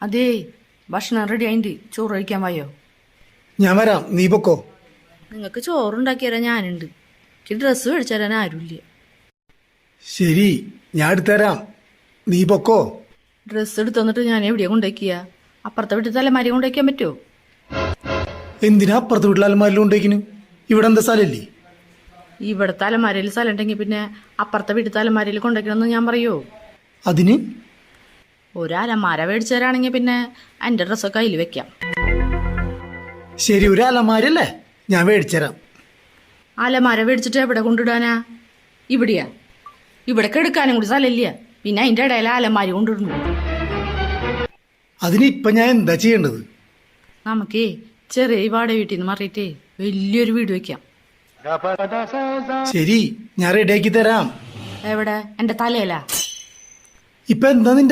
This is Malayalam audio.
അതേ, ഭക്ഷണം റെഡി ആയിട്ട് ചോറ് കഴിക്കാൻ വായോ? ഞാൻ വരാം, നീ പൊക്കോ. നിങ്ങൾക്ക് ചോറുണ്ടാക്കി തരാൻ ഞാനുണ്ട്. എനിക്ക് ഡ്രസ്സ് മേടിച്ചു തരാൻ ആരുമില്ല. ശരി, ഞാൻ എടുത്തുതരാം, നീ പൊക്കോ. ഡ്രസ്സ് എടുത്തു തന്നിട്ട് ഞാൻ എവിടെയാ കൊണ്ടുവയ്ക്കുക? അപ്പുറത്തെ വീട്ടിൽ തലമാരി കൊണ്ടുവയ്ക്കാൻ പറ്റുമോ? എന്തിനാ അപ്പുറത്തെ വീട്ടിൽ അലമാരിൽ കൊണ്ടുവയ്ക്കുന്നു? ഇവിടെ എന്താ സ്ഥലമില്ലേ? ഇവിടെ തലമാരയിൽ സ്ഥലം ഉണ്ടെങ്കിൽ പിന്നെ അപ്പുറത്തെ വീട്ടിൽ തലമാരയിൽ കൊണ്ടുവയ്ക്കണമെന്ന് ഞാൻ പറയുമോ? അതിന് ഒരു അലമാര മേടിച്ചു തരാണെങ്കിൽ പിന്നെ എൻ്റെ ഡ്രസ്സൊക്കെ അതിൽ വെക്കാം. ശരി, ഒരു അലമാരല്ലേ, ഞാൻ മേടിച്ചുതരാം. അലമാര മേടിച്ചിട്ട് എവിടെ കൊണ്ടിടാനാ? ഇവിടെയാ? ഇവിടെ കിടക്കാനും കൂടി സ്ഥലമില്ല, പിന്നെ അതിൻ്റെ ഇടയിൽ അലമാരി കൊണ്ടിടുന്നു. അതിന് ഇപ്പം ഞാൻ എന്താ ചെയ്യേണ്ടത്? നമുക്കേ ചെറിയ ഈ വാടക വീട്ടിൽ നിന്ന് മാറിയിട്ടേ വലിയൊരു വീട് വെക്കാം. ശരി, ഞാൻ റെഡിയാക്കി തരാം. എവിടെ? എൻ്റെ തലയിലാ? ഇപ്പൊ എന്താ നിന്റെ